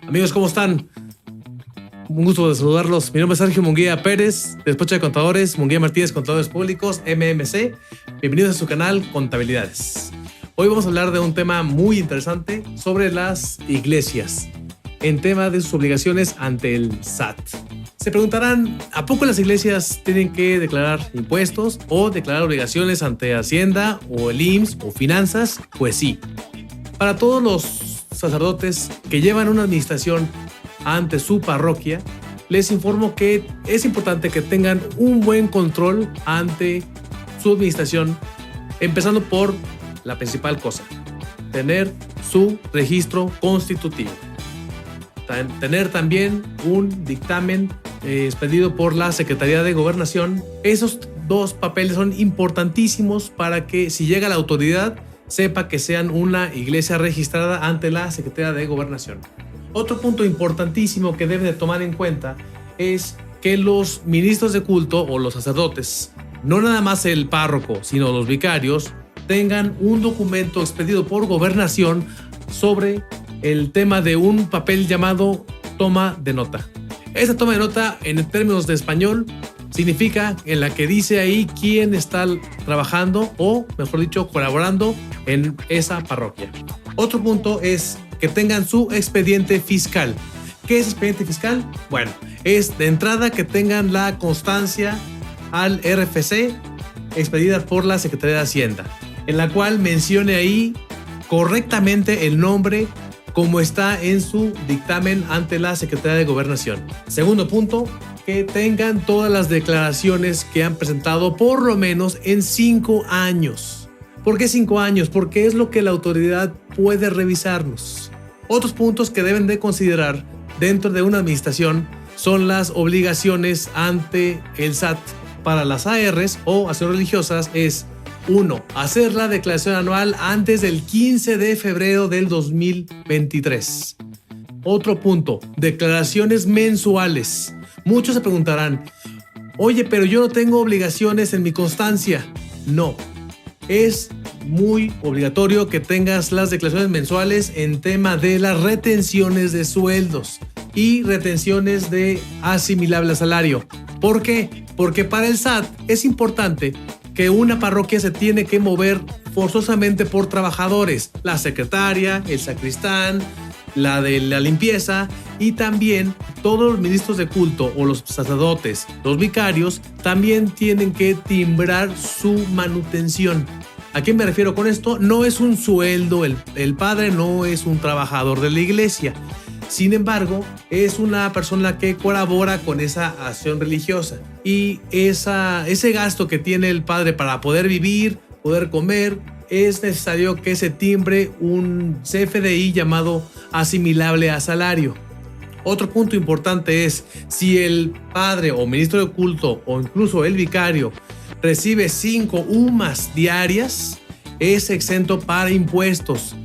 Amigos, ¿cómo están? Un gusto de saludarlos. Mi nombre es Sergio Munguía Pérez, despacho de contadores, Munguía Martínez, Contadores Públicos, MMC. Bienvenidos a su canal Contabilidades. Hoy vamos a hablar de un tema muy interesante sobre las iglesias, en tema de sus obligaciones ante el SAT. Se preguntarán, ¿a poco las iglesias tienen que declarar impuestos o declarar obligaciones ante Hacienda o el IMSS o finanzas? Pues sí. Para todos los sacerdotes que llevan una administración ante su parroquia, les informo que es importante que tengan un buen control ante su administración, empezando por la principal cosa: tener su registro constitutivo. Tener también un dictamen expedido por la Secretaría de Gobernación. Esos dos papeles son importantísimos para que, si llega la autoridad, sepa que sean una iglesia registrada ante la Secretaría de Gobernación. Otro punto importantísimo que deben de tomar en cuenta es que los ministros de culto o los sacerdotes, no nada más el párroco, sino los vicarios, tengan un documento expedido por gobernación sobre el tema de un papel llamado toma de nota. Esta toma de nota, en términos de español, significa en la que dice ahí quién está trabajando o, mejor dicho, colaborando en esa parroquia. Otro punto es que tengan su expediente fiscal. ¿Qué es expediente fiscal? Bueno, es de entrada que tengan la constancia al RFC expedida por la Secretaría de Hacienda, en la cual mencione ahí correctamente el nombre como está en su dictamen ante la Secretaría de Gobernación. Segundo punto, que tengan todas las declaraciones que han presentado por lo menos en 5 años. ¿Por qué 5 años? Porque es lo que la autoridad puede revisarnos. Otros puntos que deben de considerar dentro de una administración son las obligaciones ante el SAT. Para las ARs o acciones religiosas es: 1. Hacer la declaración anual antes del 15 de febrero del 2023. Otro punto, declaraciones mensuales. Muchos se preguntarán, oye, pero yo no tengo obligaciones en mi constancia. No, es muy obligatorio que tengas las declaraciones mensuales en tema de las retenciones de sueldos y retenciones de asimilable a salario. ¿Por qué? Porque para el SAT es importante que una parroquia se tiene que mover forzosamente por trabajadores: la secretaria, el sacristán, la de la limpieza, y también todos los ministros de culto o los sacerdotes, los vicarios, también tienen que timbrar su manutención. ¿A qué me refiero con esto? No es un sueldo, el padre no es un trabajador de la iglesia. Sin embargo, es una persona que colabora con esa acción religiosa, y ese gasto que tiene el padre para poder vivir, poder comer, es necesario que se timbre un CFDI llamado asimilable a salario. Otro punto importante es: si el padre o ministro de culto o incluso el vicario recibe 5 UMAS diarias, es exento para impuestos,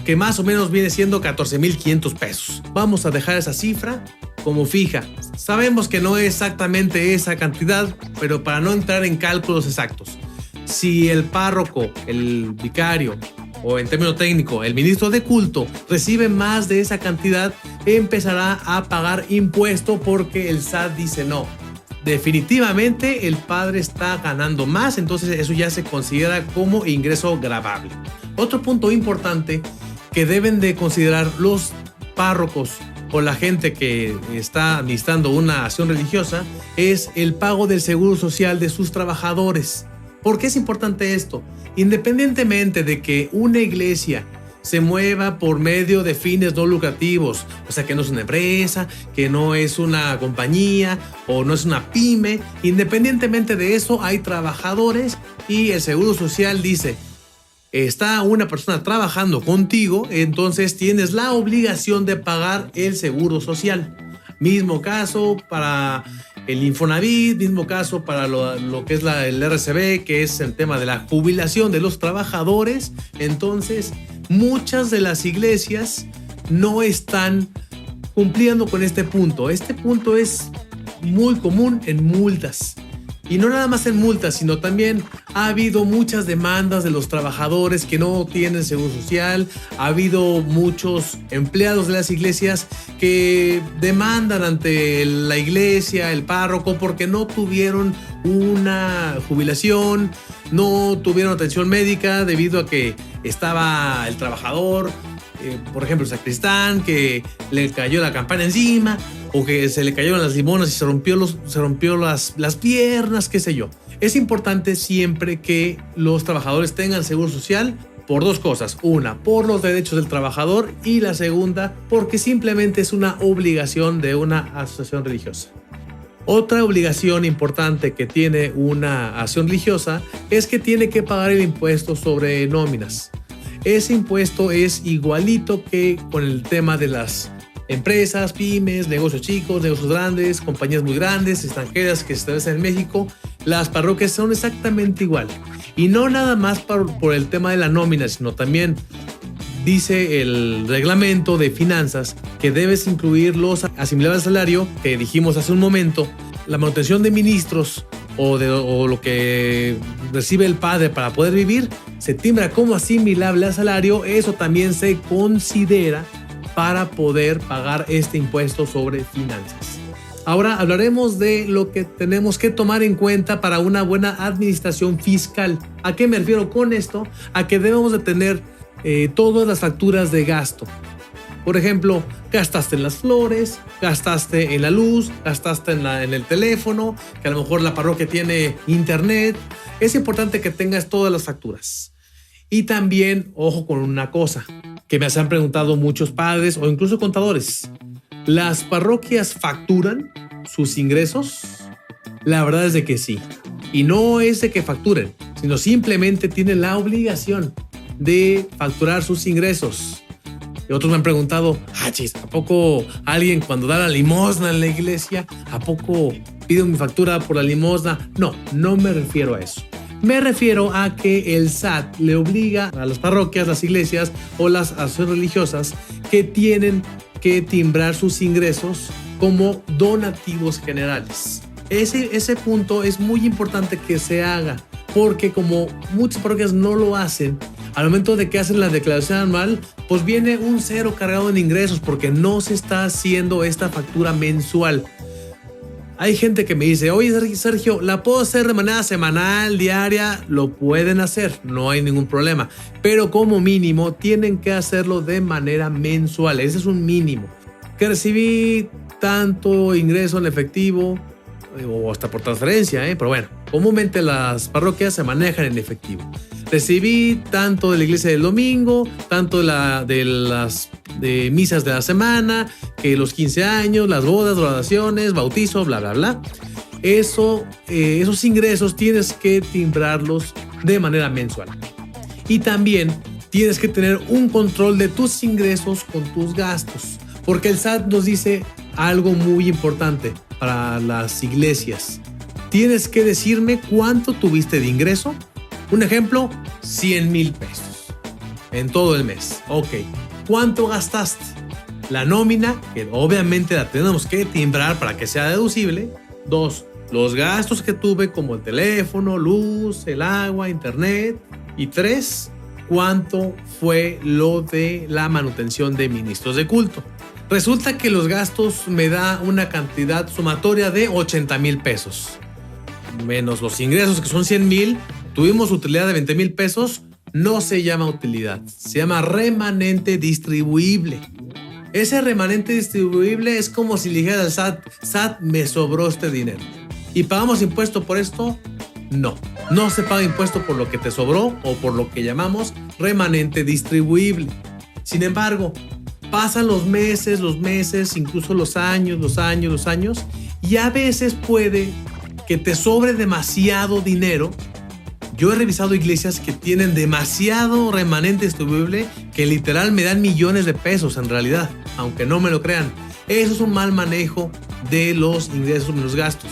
que más o menos viene siendo 14,500 pesos. Vamos a dejar esa cifra como fija. Sabemos que no es exactamente esa cantidad, pero para no entrar en cálculos exactos, si el párroco, el vicario o, en término técnico, el ministro de culto recibe más de esa cantidad, empezará a pagar impuesto, porque el SAT dice no, definitivamente el padre está ganando más, entonces eso ya se considera como ingreso gravable. Otro punto importante que deben de considerar los párrocos o la gente que está administrando una acción religiosa es el pago del seguro social de sus trabajadores. ¿Por qué es importante esto? Independientemente de que una iglesia se mueva por medio de fines no lucrativos, o sea, que no es una empresa, que no es una compañía o no es una pyme, independientemente de eso, hay trabajadores, y el seguro social dice: está una persona trabajando contigo, entonces tienes la obligación de pagar el seguro social. Mismo caso para el Infonavit, mismo caso para lo que es el RCB, que es el tema de la jubilación de los trabajadores. Entonces, muchas de las iglesias no están cumpliendo con este punto. Este punto es muy común en multas. Y no nada más en multas, sino también ha habido muchas demandas de los trabajadores que no tienen seguro social. Ha habido muchos empleados de las iglesias que demandan ante la iglesia, el párroco, porque no tuvieron una jubilación, no tuvieron atención médica debido a que estaba el trabajador, por ejemplo, el sacristán, que le cayó la campana encima, o que se le cayeron las limonas y se rompió las piernas, qué sé yo. Es importante siempre que los trabajadores tengan seguro social por dos cosas. Una, por los derechos del trabajador, y la segunda, porque simplemente es una obligación de una asociación religiosa. Otra obligación importante que tiene una asociación religiosa es que tiene que pagar el impuesto sobre nóminas. Ese impuesto es igualito que con el tema de las empresas, pymes, negocios chicos, negocios grandes, compañías muy grandes, extranjeras que se establecen en México. Las parroquias son exactamente igual. Y no nada más por el tema de la nómina, sino también dice el reglamento de finanzas que debes incluir los asimilables al salario, que dijimos hace un momento, la manutención de ministros o lo que recibe el padre para poder vivir, se timbra como asimilable al salario. Eso también se considera para poder pagar este impuesto sobre finanzas. Ahora hablaremos de lo que tenemos que tomar en cuenta para una buena administración fiscal. ¿A qué me refiero con esto? A que debemos de tener todas las facturas de gasto. Por ejemplo, gastaste en las flores, gastaste en la luz, gastaste en el teléfono, que a lo mejor la parroquia tiene internet. Es importante que tengas todas las facturas. Y también, ojo con una cosa, que me han preguntado muchos padres o incluso contadores. ¿Las parroquias facturan sus ingresos? La verdad es de que sí. Y no es de que facturen, sino simplemente tienen la obligación de facturar sus ingresos. Y otros me han preguntado, ¿a poco alguien cuando da la limosna en la iglesia, a poco pide mi factura por la limosna? No me refiero a eso. Me refiero a que el SAT le obliga a las parroquias, las iglesias o las asociaciones religiosas que tienen que timbrar sus ingresos como donativos generales. Ese punto es muy importante que se haga, porque como muchas parroquias no lo hacen, al momento de que hacen la declaración anual, pues viene un cero cargado en ingresos porque no se está haciendo esta factura mensual. Hay gente que me dice, oye Sergio, ¿la puedo hacer de manera semanal, diaria? Lo pueden hacer, no hay ningún problema. Pero como mínimo tienen que hacerlo de manera mensual. Ese es un mínimo. Que recibí tanto ingreso en efectivo o hasta por transferencia, pero bueno, comúnmente las parroquias se manejan en efectivo. Recibí tanto de la iglesia del domingo, tanto de las misas de la semana, que los 15 años, las bodas, graduaciones, bautizo, bla, bla, bla. Esos ingresos tienes que timbrarlos de manera mensual. Y también tienes que tener un control de tus ingresos con tus gastos, porque el SAT nos dice algo muy importante para las iglesias. Tienes que decirme cuánto tuviste de ingreso. Un ejemplo, 100,000 pesos en todo el mes. Ok, ¿cuánto gastaste? La nómina, que obviamente la tenemos que timbrar para que sea deducible. 2, los gastos que tuve como el teléfono, luz, el agua, internet. Y 3, ¿cuánto fue lo de la manutención de ministros de culto? Resulta que los gastos me da una cantidad sumatoria de 80,000 pesos. Menos los ingresos, que son 100,000, tuvimos utilidad de 20,000 pesos. No se llama utilidad, se llama remanente distribuible. Ese remanente distribuible es como si le dijera al SAT, me sobró este dinero. ¿Y pagamos impuesto por esto? No se paga impuesto por lo que te sobró o por lo que llamamos remanente distribuible. Sin embargo, pasan los meses, incluso los años, y a veces puede que te sobre demasiado dinero. Yo he revisado iglesias que tienen demasiado remanente distribuible, que literal me dan millones de pesos en realidad, aunque no me lo crean. Eso es un mal manejo de los ingresos y los gastos.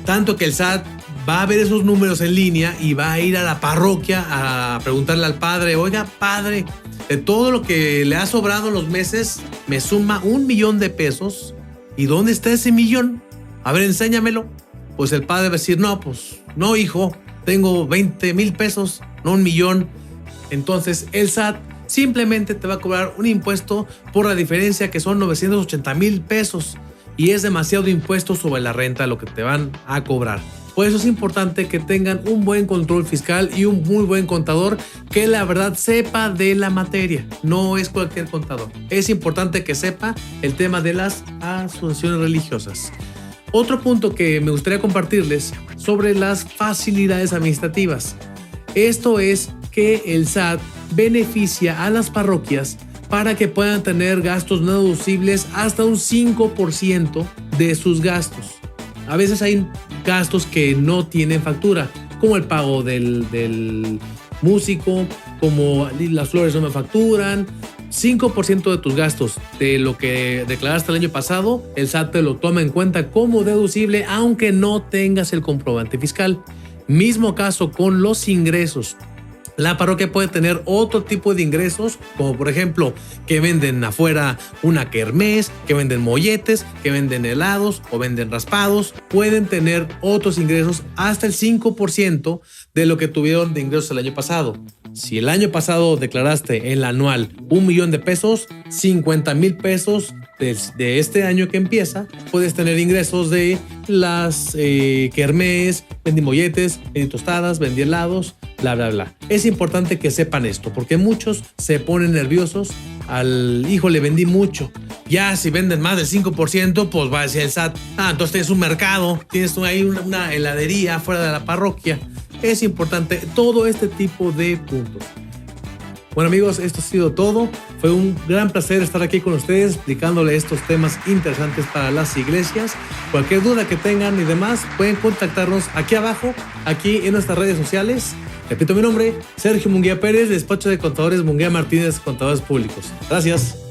Tanto que el SAT va a ver esos números en línea y va a ir a la parroquia a preguntarle al padre, oiga padre, de todo lo que le ha sobrado en los meses, me suma 1,000,000 de pesos. ¿Y dónde está ese millón? A ver, enséñamelo. pues el padre va a decir, no, pues no, hijo, tengo 20,000 pesos, no 1,000,000. Entonces el SAT simplemente te va a cobrar un impuesto por la diferencia, que son 980,000 pesos. Y es demasiado impuesto sobre la renta lo que te van a cobrar. Por eso es importante que tengan un buen control fiscal y un muy buen contador que la verdad sepa de la materia. No es cualquier contador. Es importante que sepa el tema de las asociaciones religiosas. Otro punto que me gustaría compartirles sobre las facilidades administrativas. Esto es que el SAT beneficia a las parroquias para que puedan tener gastos no deducibles hasta un 5% de sus gastos. A veces hay gastos que no tienen factura, como el pago del músico, como las flores no me facturan. 5% de tus gastos de lo que declaraste el año pasado, el SAT te lo toma en cuenta como deducible, aunque no tengas el comprobante fiscal. Mismo caso con los ingresos. La parroquia puede tener otro tipo de ingresos, como por ejemplo que venden afuera una kermés, que venden molletes, que venden helados o venden raspados. Pueden tener otros ingresos hasta el 5% de lo que tuvieron de ingresos el año pasado. Si el año pasado declaraste en la anual 1,000,000 de pesos, 50,000 pesos de este año que empieza, puedes tener ingresos de las kermés, vendí molletes, vendí tostadas, vendí helados, bla, bla, bla. Es importante que sepan esto, porque muchos se ponen nerviosos hijo, le vendí mucho. Ya si venden más del 5%, pues va a decir el SAT, entonces tienes un mercado, tienes ahí una heladería fuera de la parroquia. Es importante todo este tipo de puntos. Bueno amigos, esto ha sido todo. Fue un gran placer estar aquí con ustedes explicándole estos temas interesantes para las iglesias. Cualquier duda que tengan y demás, pueden contactarnos aquí abajo, aquí en nuestras redes sociales. Repito mi nombre, Sergio Munguía Pérez, despacho de contadores Munguía Martínez, Contadores Públicos. Gracias.